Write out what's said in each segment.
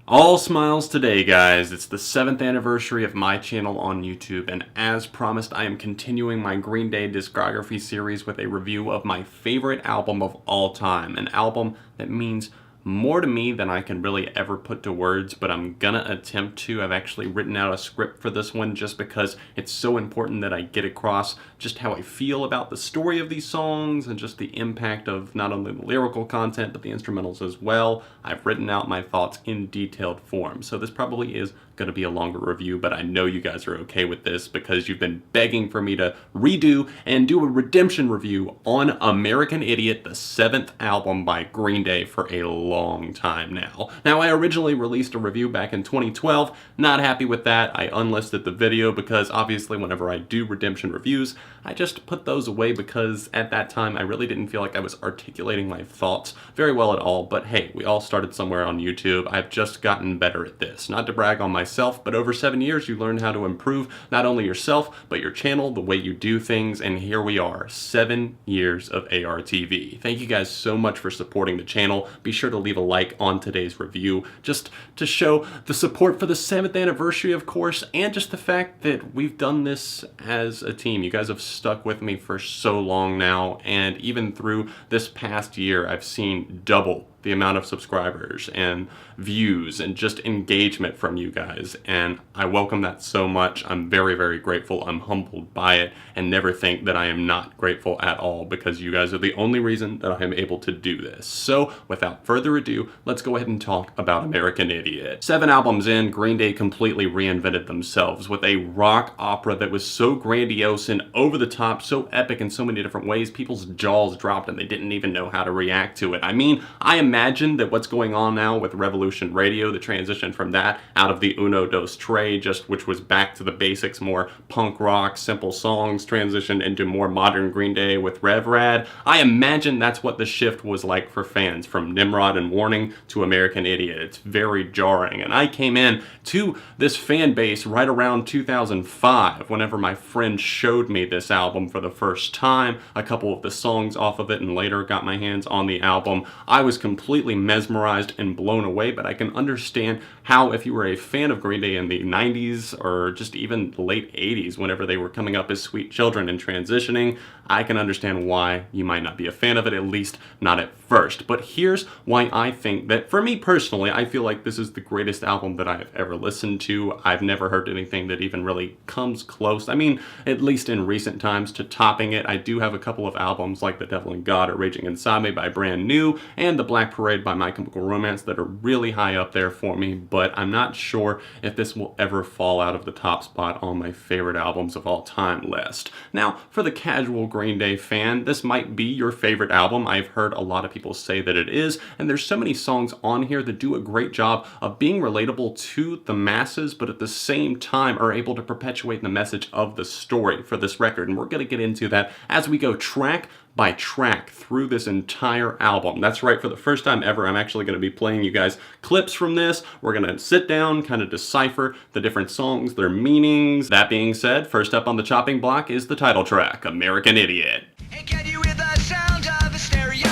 All smiles today, guys. It's the 7th anniversary of my channel on YouTube, and as promised, I am continuing my Green Day discography series with a review of my favorite album of all time, an album that means more to me than I can really ever put to words, but I'm gonna attempt to. I've actually written out a script for this one just because it's so important that I get across just how I feel about the story of these songs and just the impact of not only the lyrical content but the instrumentals as well. I've written out my thoughts in detailed form, so this probably is going to be a longer review, but I know you guys are okay with this because you've been begging for me to redo and do a redemption review on American Idiot, the 7th album by Green Day, for a long time now. Now, I originally released a review back in 2012. Not happy with that. I unlisted the video because obviously whenever I do redemption reviews, I just put those away because at that time I really didn't feel like I was articulating my thoughts very well at all. But hey, we all started somewhere on YouTube. I've just gotten better at this. Not to brag on myself, but over 7 years you learn how to improve not only yourself, but your channel, the way you do things, and here we are, 7 years of ARTV. Thank you guys so much for supporting the channel. Be sure to leave a like on today's review, just to show the support for the 7th anniversary, of course, and just the fact that we've done this as a team. You guys have stuck with me for so long now, and even through this past year, I've seen double the amount of subscribers and views and just engagement from you guys, and I welcome that so much. I'm very, very grateful. I'm humbled by it, and never think that I am not grateful at all, because you guys are the only reason that I am able to do this. So without further ado, let's go ahead and talk about American Idiot. 7 albums in, Green Day completely reinvented themselves with a rock opera that was so grandiose and over the top, so epic in so many different ways, people's jaws dropped and they didn't even know how to react to it. I mean, I imagine that what's going on now with Revolution Radio, the transition from that out of the Uno Dos Tres, just which was back to the basics, more punk rock, simple songs, transitioned into more modern Green Day with Rev Rad. I imagine that's what the shift was like for fans, from Nimrod and Warning to American Idiot. It's very jarring, and I came in to this fan base right around 2005 whenever my friend showed me this album for the first time, a couple of the songs off of it, and later got my hands on the album. I was completely mesmerized and blown away, but I can understand how, if you were a fan of Green Day in the 90s or just even the late 80s, whenever they were coming up as sweet children and transitioning, I can understand why you might not be a fan of it, at least not at first. But here's why I think that, for me personally, I feel like this is the greatest album that I've ever listened to. I've never heard anything that even really comes close, I mean, at least in recent times, to topping it. I do have a couple of albums like The Devil and God or Raging Inside Me by Brand New and The Black Parade by My Chemical Romance that are really high up there for me, but I'm not sure if this will ever fall out of the top spot on my favorite albums of all time list. Now, for the casual Green Day fan, this might be your favorite album. I've heard a lot of people say that it is, and there's so many songs on here that do a great job of being relatable to the masses, but at the same time are able to perpetuate the message of the story for this record, and we're going to get into that as we go track by track through this entire album. That's right, for the first time ever, I'm actually going to be playing you guys clips from this. We're going to sit down, kind of decipher the different songs, their meanings. That being said, first up on the chopping block is the title track, American Idiot. Hey, can you hear the sound of hysteria?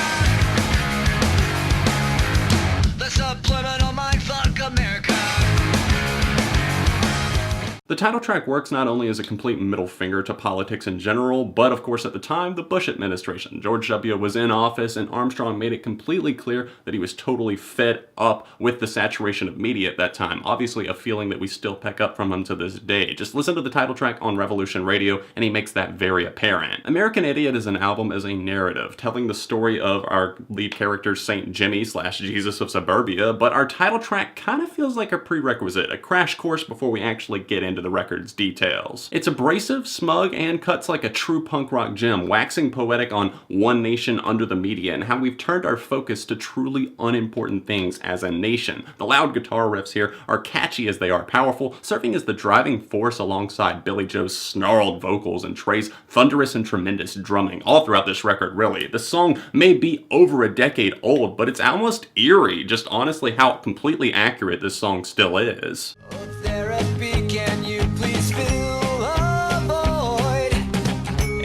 The subliminal mindfuck America. The title track works not only as a complete middle finger to politics in general, but of course at the time, the Bush administration. George W. was in office, and Armstrong made it completely clear that he was totally fed up with the saturation of media at that time. Obviously a feeling that we still pick up from him to this day. Just listen to the title track on Revolution Radio, and he makes that very apparent. American Idiot is an album as a narrative, telling the story of our lead character, Saint Jimmy / Jesus of Suburbia, but our title track kind of feels like a prerequisite, a crash course before we actually get into the record's details. It's abrasive, smug, and cuts like a true punk rock gem, waxing poetic on one nation under the media and how we've turned our focus to truly unimportant things as a nation. The loud guitar riffs here are catchy as they are powerful, serving as the driving force alongside Billy Joe's snarled vocals and Trey's thunderous and tremendous drumming all throughout this record, really. The song may be over a decade old, but it's almost eerie, just honestly how completely accurate this song still is. Therapy, can you please fill a void?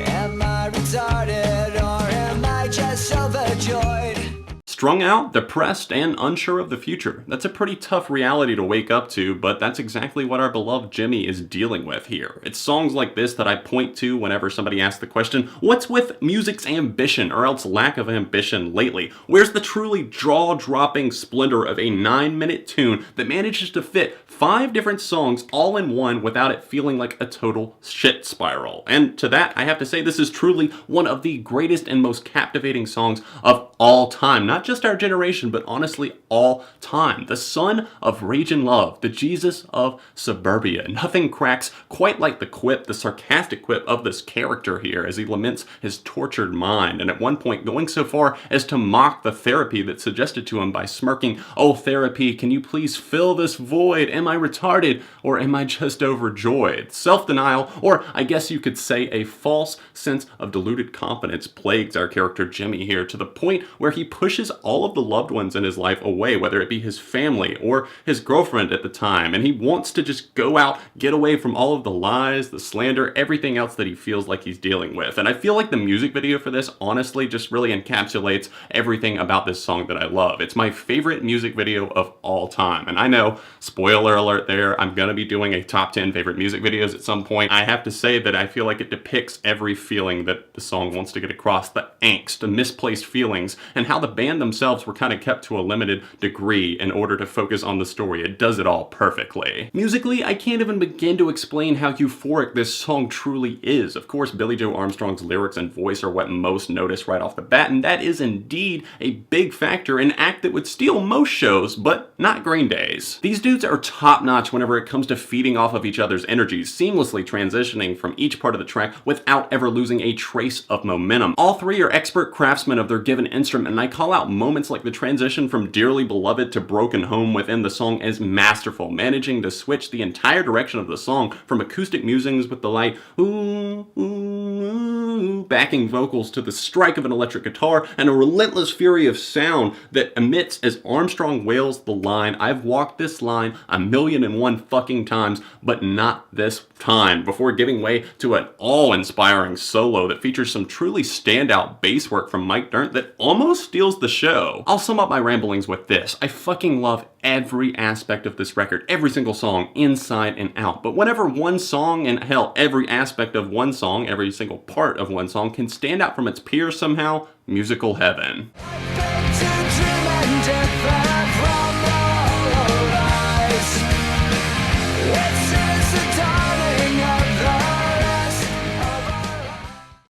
Am I retarded or am I just overjoyed? Strung out, depressed, and unsure of the future. That's a pretty tough reality to wake up to, but that's exactly what our beloved Jimmy is dealing with here. It's songs like this that I point to whenever somebody asks the question, what's with music's ambition or else lack of ambition lately? Where's the truly jaw-dropping splendor of a 9-minute tune that manages to fit 5 different songs all in one without it feeling like a total shit spiral? And to that, I have to say this is truly one of the greatest and most captivating songs of all time. Not just our generation, but honestly all time. The son of rage and love, the Jesus of Suburbia. Nothing cracks quite like the sarcastic quip of this character here as he laments his tortured mind, and at one point going so far as to mock the therapy that's suggested to him by smirking, "Oh therapy, can you please fill this void? Am I retarded or am I just overjoyed?" Self-denial, or I guess you could say a false sense of deluded confidence, plagues our character Jimmy here to the point where he pushes all of the loved ones in his life away, whether it be his family or his girlfriend at the time, and he wants to just go out, get away from all of the lies, the slander, everything else that he feels like he's dealing with. And I feel like the music video for this honestly just really encapsulates everything about this song that I love. It's my favorite music video of all time. And I know, spoiler alert there, I'm gonna be doing a top 10 favorite music videos at some point. I have to say that I feel like it depicts every feeling that the song wants to get across, the angst, the misplaced feelings, and how the band themselves were kind of kept to a limited degree in order to focus on the story. It does it all perfectly. Musically, I can't even begin to explain how euphoric this song truly is. Of course, Billie Joe Armstrong's lyrics and voice are what most notice right off the bat, and that is indeed a big factor, an act that would steal most shows, but not Green Day's. These dudes are top-notch whenever it comes to feeding off of each other's energies, seamlessly transitioning from each part of the track without ever losing a trace of momentum. All three are expert craftsmen of their given instrument, and I call out moments like the transition from Dearly Beloved to Broken Home within the song as masterful, managing to switch the entire direction of the song from acoustic musings with the light ooh, ooh, ooh, backing vocals to the strike of an electric guitar and a relentless fury of sound that emits as Armstrong wails the line, "I've walked this line 1,000,001 fucking times, but not this time," before giving way to an awe-inspiring solo that features some truly standout bass work from Mike Dirnt that almost steals the show. I'll sum up my ramblings with this. I fucking love every aspect of this record, every single song, inside and out. But whenever one song, and hell, every aspect of one song, every single part of one song can stand out from its peers somehow, musical heaven.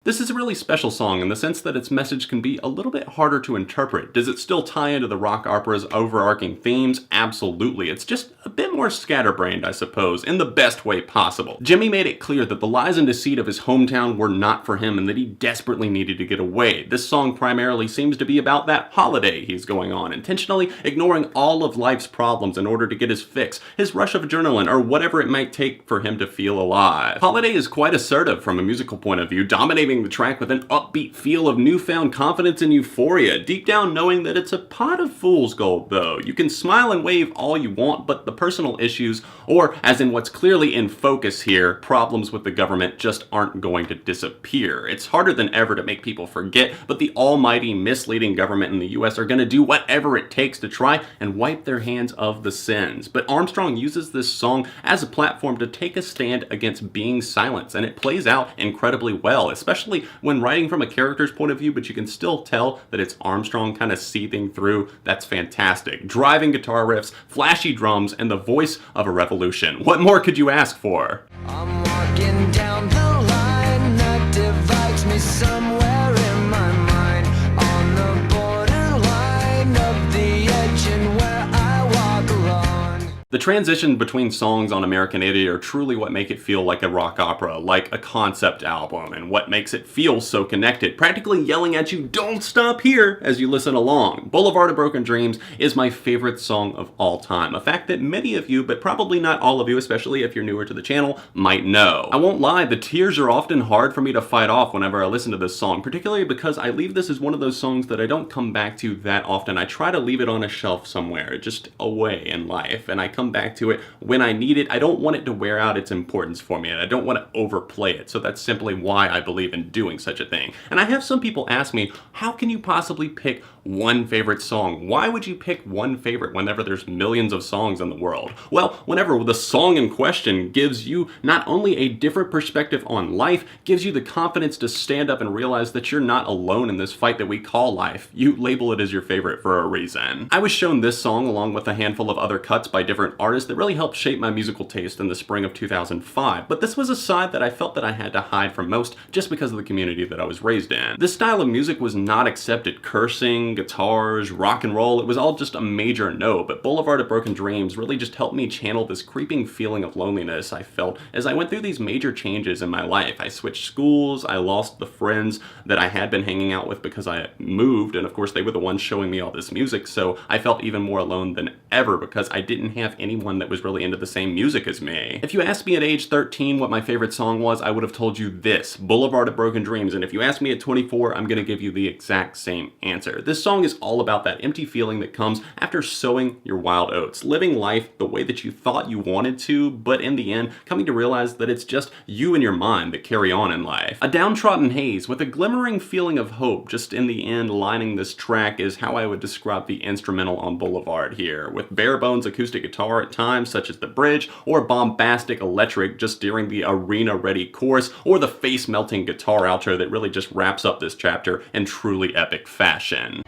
This is a really special song in the sense that its message can be a little bit harder to interpret. Does it still tie into the rock opera's overarching themes? Absolutely. It's just a bit more scatterbrained, I suppose, in the best way possible. Jimmy made it clear that the lies and deceit of his hometown were not for him and that he desperately needed to get away. This song primarily seems to be about that holiday he's going on, intentionally ignoring all of life's problems in order to get his fix, his rush of adrenaline, or whatever it might take for him to feel alive. Holiday is quite assertive from a musical point of view, dominating the track with an upbeat feel of newfound confidence and euphoria, deep down knowing that it's a pot of fool's gold though. You can smile and wave all you want, but the personal issues, or as in what's clearly in focus here, problems with the government just aren't going to disappear. It's harder than ever to make people forget, but the almighty misleading government in the US are going to do whatever it takes to try and wipe their hands of the sins. But Armstrong uses this song as a platform to take a stand against being silenced, and it plays out incredibly well, especially when writing from a character's point of view, but you can still tell that it's Armstrong kind of seething through. That's fantastic. Driving guitar riffs, flashy drums, and the voice of a revolution. What more could you ask for? I'm walking down the line that divides me somewhere in my mind, on the borderline of the edge and where I walk alone. The transition between songs on American Idiot are truly what make it feel like a rock opera, like a concept album, and what makes it feel so connected, practically yelling at you, "Don't stop here," as you listen along. Boulevard of Broken Dreams is my favorite song of all time, a fact that many of you, but probably not all of you, especially if you're newer to the channel, might know. I won't lie, the tears are often hard for me to fight off whenever I listen to this song, particularly because I leave this as one of those songs that I don't come back to that often. I try to leave it on a shelf somewhere, just away in life, and I come back to it when I need it. I don't want it to wear out its importance for me, and I don't want to overplay it. So that's simply why I believe in doing such a thing. And I have some people ask me, how can you possibly pick one favorite song? Why would you pick one favorite whenever there's millions of songs in the world? Well, whenever the song in question gives you not only a different perspective on life, gives you the confidence to stand up and realize that you're not alone in this fight that we call life. You label it as your favorite for a reason. I was shown this song along with a handful of other cuts by different artists that really helped shape my musical taste in the spring of 2005, but this was a side that I felt that I had to hide from most just because of the community that I was raised in. This style of music was not accepted. Cursing, guitars, rock and roll, it was all just a major no, but Boulevard of Broken Dreams really just helped me channel this creeping feeling of loneliness I felt as I went through these major changes in my life. I switched schools, I lost the friends that I had been hanging out with because I moved, and of course they were the ones showing me all this music, so I felt even more alone than ever because I didn't have anyone that was really into the same music as me. If you asked me at age 13 what my favorite song was, I would have told you this, Boulevard of Broken Dreams, and if you ask me at 24, I'm gonna give you the exact same answer. This song is all about that empty feeling that comes after sowing your wild oats, living life the way that you thought you wanted to, but in the end, coming to realize that it's just you and your mind that carry on in life. A downtrodden haze with a glimmering feeling of hope just in the end lining this track is how I would describe the instrumental on Boulevard here, with bare bones acoustic guitar at times such as the bridge, or bombastic electric just during the arena-ready chorus, or the face-melting guitar outro that really just wraps up this chapter in truly epic fashion.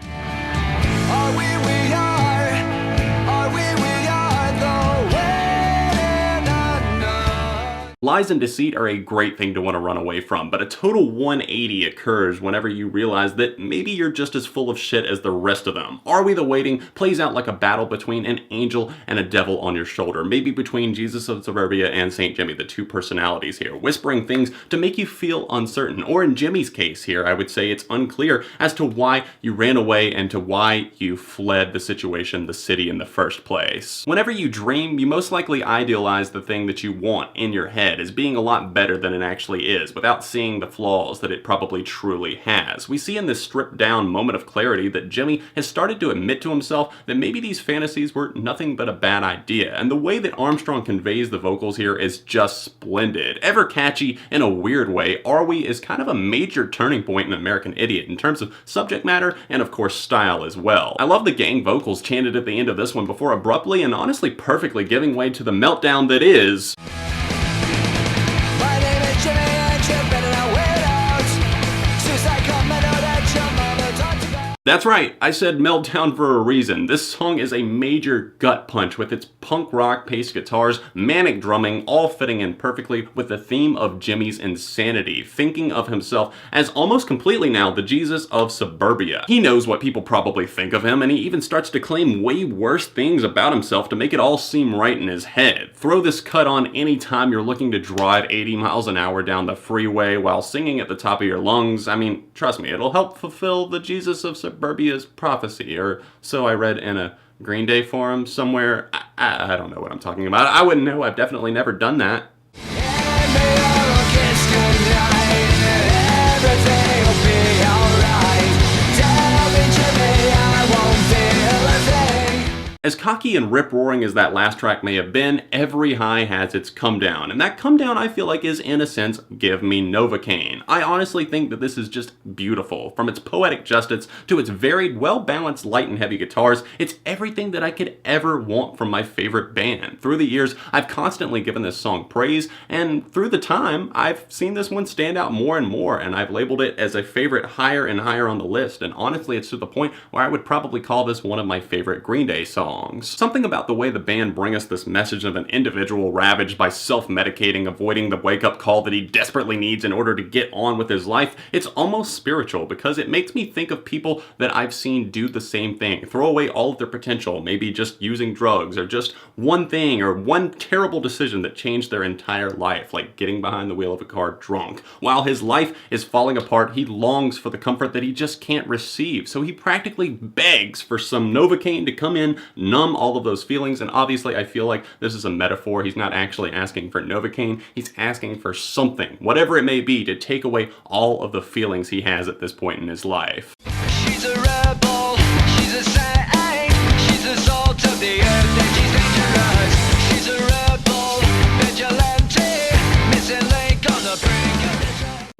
Are we are? Are we are the way not know? Lies and deceit are a great thing to want to run away from, but a total 180 occurs whenever you realize that maybe you're just as full of shit as the rest of them. Are We the Waiting plays out like a battle between an angel and a devil on your shoulder, maybe between Jesus of Suburbia and St. Jimmy, the two personalities here, whispering things to make you feel uncertain. Or in Jimmy's case here, I would say it's unclear as to why you ran away and to why you fled the situation, the city in the first place. Whenever you dream, you most likely idealize the thing that you want in your head as being a lot better than it actually is, without seeing the flaws that it probably truly has. We see in this stripped down moment of clarity that Jimmy has started to admit to himself that maybe these fantasies were nothing but a bad idea, and the way that Armstrong conveys the vocals here is just splendid. Ever catchy in a weird way, Are We is kind of a major turning point in American Idiot in terms of subject matter and of course style as well. I love the gang vocals chanted at the end of this one before abruptly and honestly perfectly giving way to the meltdown that is My name is Jimmy and you better not wait out. Suicide commando that your mama talked about. That's right, I said meltdown for a reason. This song is a major gut punch with its punk rock paced guitars, manic drumming, all fitting in perfectly with the theme of Jimmy's insanity, thinking of himself as almost completely now the Jesus of Suburbia. He knows what people probably think of him, and he even starts to claim way worse things about himself to make it all seem right in his head. Throw this cut on anytime you're looking to drive 80 miles an hour down the freeway while singing at the top of your lungs. I mean, trust me, it'll help fulfill the Jesus of Suburbia's prophecy, or so I read in a Green Day forum somewhere. I don't know what I'm talking about. I wouldn't know. I've definitely never done that. And they all kiss goodnight. Everything will be alright. Tell me, Jimmy, I won't feel a thing. As cocky and rip-roaring as that last track may have been, every high has its come down, and that come down I feel like is, in a sense, Give Me Novocaine. I honestly think that this is just beautiful. From its poetic justice to its varied, well-balanced light and heavy guitars, it's everything that I could ever want from my favorite band. Through the years, I've constantly given this song praise, and through the time, I've seen this one stand out more and more, and I've labeled it as a favorite higher and higher on the list, and honestly, it's to the point where I would probably call this one of my favorite Green Day songs. Something about the way the band bring us this message of an individual ravaged by self-medicating, avoiding the wake-up call that he desperately needs in order to get on with his life, it's almost spiritual because it makes me think of people that I've seen do the same thing, throw away all of their potential, maybe just using drugs or just one thing or one terrible decision that changed their entire life, like getting behind the wheel of a car drunk. While his life is falling apart, he longs for the comfort that he just can't receive, so he practically begs for some Novocaine to come in, numb all of those feelings, and obviously I feel like this is a metaphor. He's not actually asking for Novocaine, he's asking for something, whatever it may be, to take away all of the feelings he has at this point in his life. She's a rebel, she's a saint, she's the salt of the earth, and she's dangerous.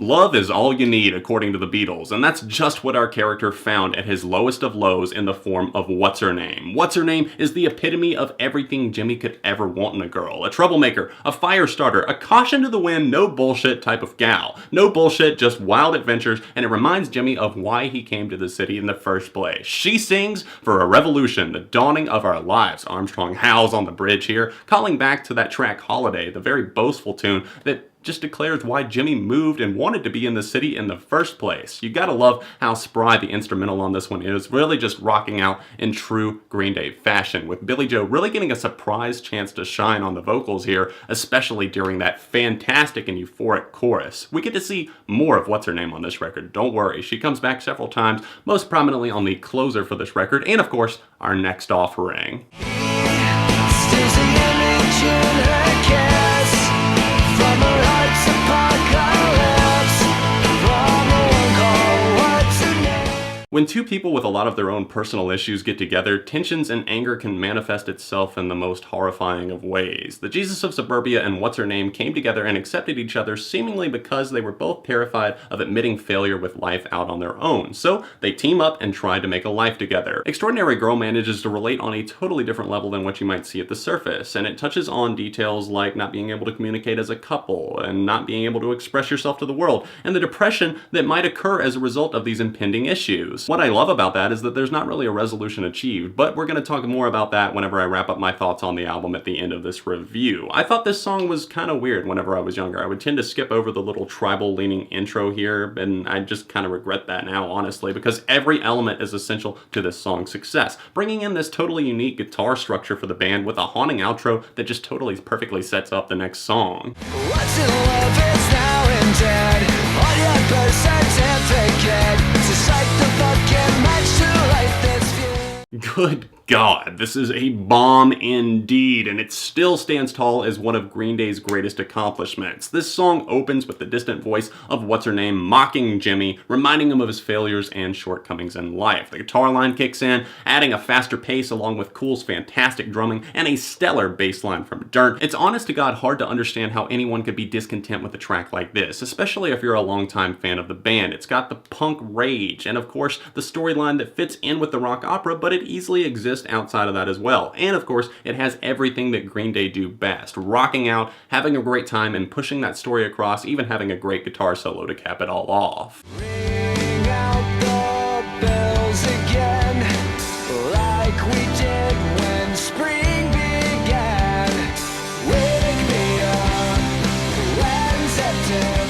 Love is all you need, according to the Beatles, and that's just what our character found at his lowest of lows in the form of What's-Her-Name. What's-Her-Name is the epitome of everything Jimmy could ever want in a girl. A troublemaker, a fire starter, a caution to the wind, no bullshit type of gal. No bullshit, just wild adventures, and it reminds Jimmy of why he came to the city in the first place. She sings for a revolution, the dawning of our lives. Armstrong howls on the bridge here, calling back to that track Holiday, the very boastful tune that just declares why Jimmy moved and wanted to be in the city in the first place. You gotta love how spry the instrumental on this one is, really just rocking out in true Green Day fashion, with Billie Joe really getting a surprise chance to shine on the vocals here, especially during that fantastic and euphoric chorus. We get to see more of What's-Her-Name on this record, don't worry. She comes back several times, most prominently on the closer for this record, and of course, our next offering. Still an image in her kiss from her heart's apocalypse, from a one called What's Her Name. When two people with a lot of their own personal issues get together, tensions and anger can manifest itself in the most horrifying of ways. The Jesus of Suburbia and What's-Her-Name came together and accepted each other seemingly because they were both terrified of admitting failure with life out on their own. So they team up and try to make a life together. Extraordinary Girl manages to relate on a totally different level than what you might see at the surface, and it touches on details like not being able to communicate as a couple, and not being able to express yourself to the world, and the depression that might occur as a result of these impending issues. What I love about that is that there's not really a resolution achieved, but we're going to talk more about that whenever I wrap up my thoughts on the album at the end of this review. I thought this song was kind of weird whenever I was younger. I would tend to skip over the little tribal-leaning intro here, and I just kind of regret that now, honestly, because every element is essential to this song's success. Bringing in this totally unique guitar structure for the band with a haunting outro that just totally perfectly sets up the next song. What's in love is now and dead. On your birth certificate, it's just like the fucking match to light this view. Good God, this is a bomb indeed, and it still stands tall as one of Green Day's greatest accomplishments. This song opens with the distant voice of What's-Her-Name mocking Jimmy, reminding him of his failures and shortcomings in life. The guitar line kicks in, adding a faster pace along with Cool's fantastic drumming and a stellar bass line from Dirt. It's honest to God hard to understand how anyone could be discontent with a track like this, especially if you're a longtime fan of the band. It's got the punk rage, and of course the storyline that fits in with the rock opera, but it easily exists outside of that as well. And of course, it has everything that Green Day do best. Rocking out, having a great time, and pushing that story across, even having a great guitar solo to cap it all off. Ring out the bells again, like we did when spring began. Wake me up when September.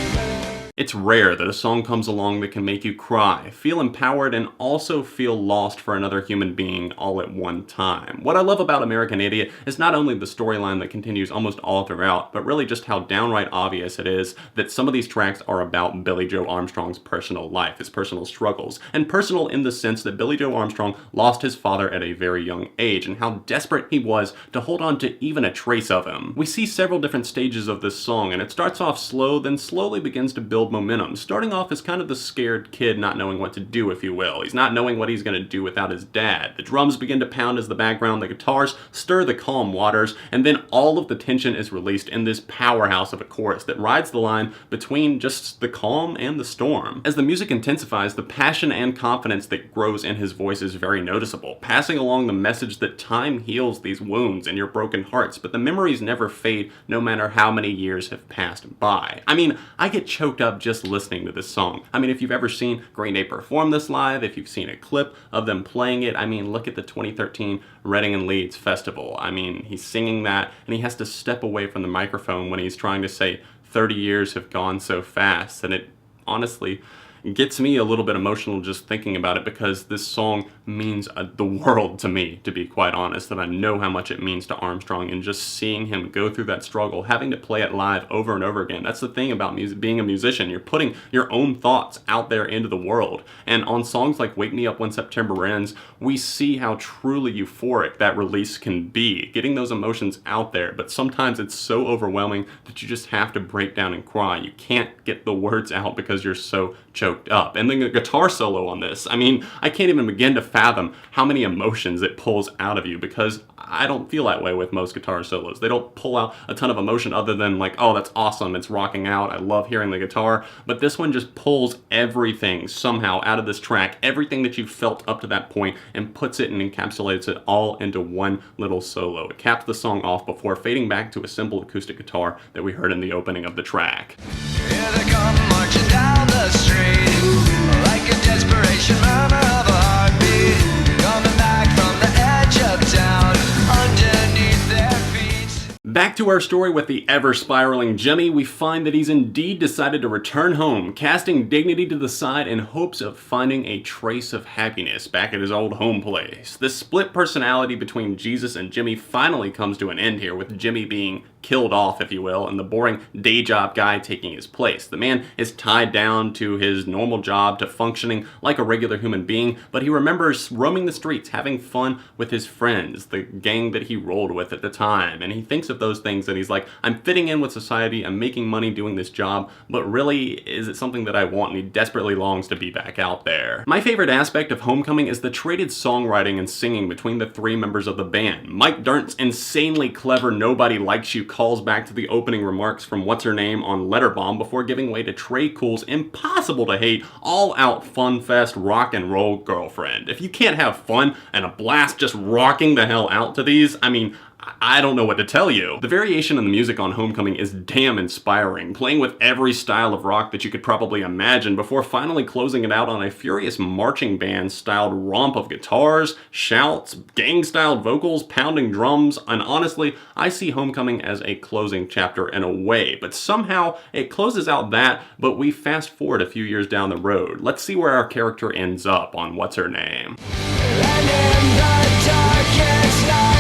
It's rare that a song comes along that can make you cry, feel empowered, and also feel lost for another human being all at one time. What I love about American Idiot is not only the storyline that continues almost all throughout, but really just how downright obvious it is that some of these tracks are about Billie Joe Armstrong's personal life, his personal struggles, and personal in the sense that Billie Joe Armstrong lost his father at a very young age, and how desperate he was to hold on to even a trace of him. We see several different stages of this song, and it starts off slow, then slowly begins to build momentum, starting off as kind of the scared kid not knowing what to do, if you will. He's not knowing what he's going to do without his dad. The drums begin to pound as the background, the guitars stir the calm waters, and then all of the tension is released in this powerhouse of a chorus that rides the line between just the calm and the storm. As the music intensifies, the passion and confidence that grows in his voice is very noticeable, passing along the message that time heals these wounds in your broken hearts, but the memories never fade no matter how many years have passed by. I mean, I get choked up just listening to this song. I mean, if you've ever seen Green Day perform this live, if you've seen a clip of them playing it, I mean, look at the 2013 Reading and Leeds Festival. I mean, he's singing that, and he has to step away from the microphone when he's trying to say 30 years have gone so fast, and it honestly gets me a little bit emotional just thinking about it, because this song means the world to me, to be quite honest, and I know how much it means to Armstrong, and just seeing him go through that struggle, having to play it live over and over again. That's the thing about music, being a musician. You're putting your own thoughts out there into the world, and on songs like Wake Me Up When September Ends, we see how truly euphoric that release can be, getting those emotions out there, but sometimes it's so overwhelming that you just have to break down and cry. You can't get the words out because you're so choked choked up. And then the guitar solo on this, I mean, I can't even begin to fathom how many emotions it pulls out of you, because I don't feel that way with most guitar solos. They don't pull out a ton of emotion other than like, oh, that's awesome, it's rocking out, I love hearing the guitar. But this one just pulls everything somehow out of this track, everything that you've felt up to that point, and puts it and encapsulates it all into one little solo. It caps the song off before fading back to a simple acoustic guitar that we heard in the opening of the track. Here they come marching down the street, like a desperation murmur of a heartbeat, coming back from the edge of town, underneath their feet. Back to our story with the ever-spiraling Jimmy, we find that he's indeed decided to return home, casting dignity to the side in hopes of finding a trace of happiness back at his old home place. This split personality between Jesus and Jimmy finally comes to an end here, with Jimmy being killed off, if you will, and the boring day job guy taking his place. The man is tied down to his normal job, to functioning like a regular human being, but he remembers roaming the streets, having fun with his friends, the gang that he rolled with at the time, and he thinks of those things and he's like, I'm fitting in with society, I'm making money doing this job, but really, is it something that I want? And he desperately longs to be back out there. My favorite aspect of Homecoming is the traded songwriting and singing between the three members of the band. Mike Dirnt's insanely clever Nobody Likes You calls back to the opening remarks from What's-Her-Name on Letterbomb before giving way to Trey Cool's impossible to hate, all-out fun-fest rock and roll girlfriend. If you can't have fun and a blast just rocking the hell out to these, I mean, I don't know what to tell you. The variation in the music on Homecoming is damn inspiring, playing with every style of rock that you could probably imagine before finally closing it out on a furious marching band styled romp of guitars, shouts, gang styled vocals, pounding drums, and honestly, I see Homecoming as a closing chapter in a way, but somehow it closes out that, but we fast forward a few years down the road. Let's see where our character ends up on What's-Her-Name. And in the darkest night,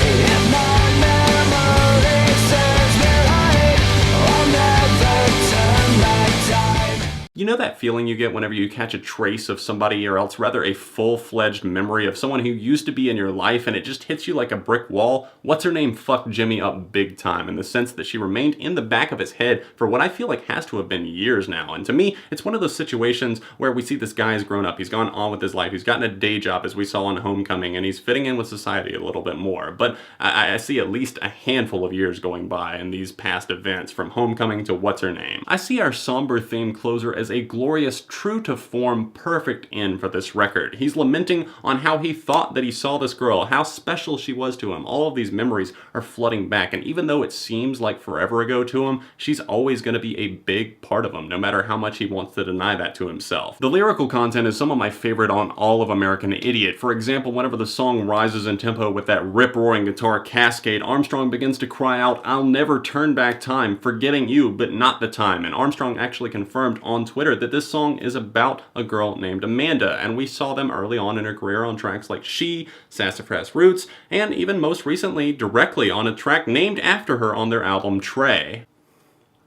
if my memory serves me right, I'll never turn back time. You know that feeling you get whenever you catch a trace of somebody, or else rather a full-fledged memory of someone who used to be in your life, and it just hits you like a brick wall? What's-Her-Name fucked Jimmy up big time, in the sense that she remained in the back of his head for what I feel like has to have been years now. And to me, it's one of those situations where we see this guy has grown up, he's gone on with his life, he's gotten a day job as we saw in Homecoming, and he's fitting in with society a little bit more. But I see at least a handful of years going by in these past events, from Homecoming to What's-Her-Name. I see our somber theme closer as a glorious, true-to-form, perfect end for this record. He's lamenting on how he thought that he saw this girl, how special she was to him. All of these memories are flooding back, and even though it seems like forever ago to him, she's always going to be a big part of him, no matter how much he wants to deny that to himself. The lyrical content is some of my favorite on all of American Idiot. For example, whenever the song rises in tempo with that rip-roaring guitar cascade, Armstrong begins to cry out, I'll never turn back time, forgetting you, but not the time. And Armstrong actually confirmed on Twitter that this song is about a girl named Amanda, and we saw them early on in her career on tracks like She, Sassafras Roots, and even most recently directly on a track named after her on their album Trey.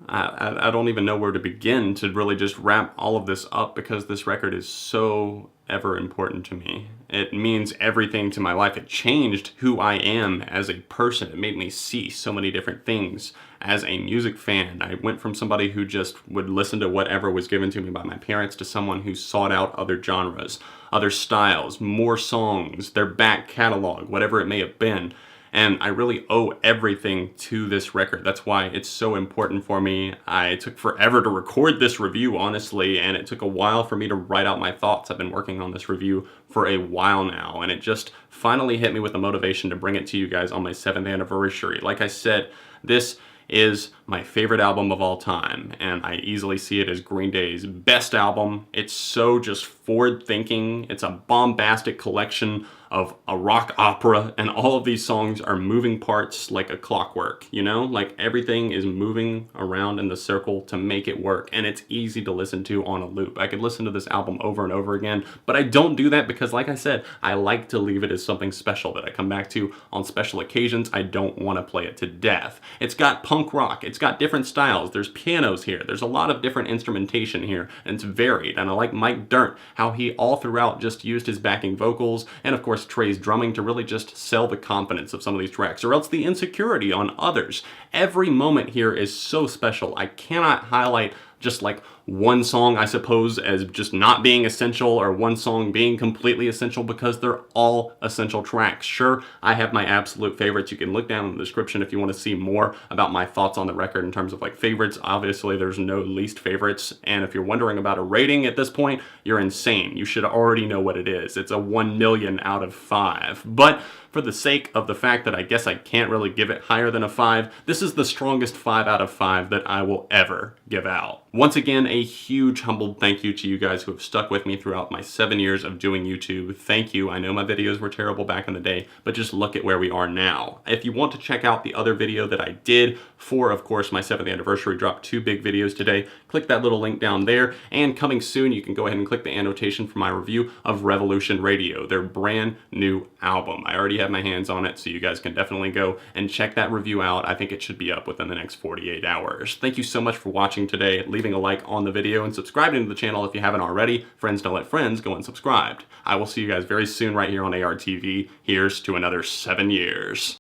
I don't even know where to begin to really just wrap all of this up, because this record is so ever important to me. It means everything to my life. It changed who I am as a person. It made me see so many different things as a music fan. I went from somebody who just would listen to whatever was given to me by my parents to someone who sought out other genres, other styles, more songs, their back catalog, whatever it may have been. And I really owe everything to this record. That's why it's so important for me. I took forever to record this review, honestly, and it took a while for me to write out my thoughts. I've been working on this review for a while now, and it just finally hit me with the motivation to bring it to you guys on my 7th anniversary. Like I said, this is my favorite album of all time, and I easily see it as Green Day's best album. It's so just forward-thinking. It's a bombastic collection of a rock opera, and all of these songs are moving parts like a clockwork, you know? Like everything is moving around in the circle to make it work, and it's easy to listen to on a loop. I could listen to this album over and over again, but I don't do that because, like I said, I like to leave it as something special that I come back to on special occasions. I don't want to play it to death. It's got punk rock, it's got different styles, there's pianos here, there's a lot of different instrumentation here, and it's varied, and I like Mike Dirnt, how he all throughout just used his backing vocals, and of course Trey's drumming to really just sell the confidence of some of these tracks, or else the insecurity on others. Every moment here is so special. I cannot highlight just like one song, I suppose, as just not being essential, or one song being completely essential, because they're all essential tracks. Sure, I have my absolute favorites. You can look down in the description if you want to see more about my thoughts on the record in terms of like favorites. Obviously, there's no least favorites, and if you're wondering about a rating at this point, you're insane. You should already know what it is. It's a 1 million out of 5. But for the sake of the fact that I guess I can't really give it higher than a 5, this is the strongest 5 out of 5 that I will ever give out. Once again, a huge humble thank you to you guys who have stuck with me throughout my 7 years of doing YouTube. Thank you. I know my videos were terrible back in the day, but just look at where we are now. If you want to check out the other video that I did for, of course, my 7th anniversary, dropped 2 big videos today, click that little link down there. And coming soon, you can go ahead and click the annotation for my review of Revolution Radio, their brand new album. I already have my hands on it, so you guys can definitely go and check that review out. I think it should be up within the next 48 hours. Thank you so much for watching today, leaving a like on the video, and subscribing to the channel if you haven't already. Friends don't let friends, go unsubscribed. I will see you guys very soon right here on ARTV. Here's to another 7 years.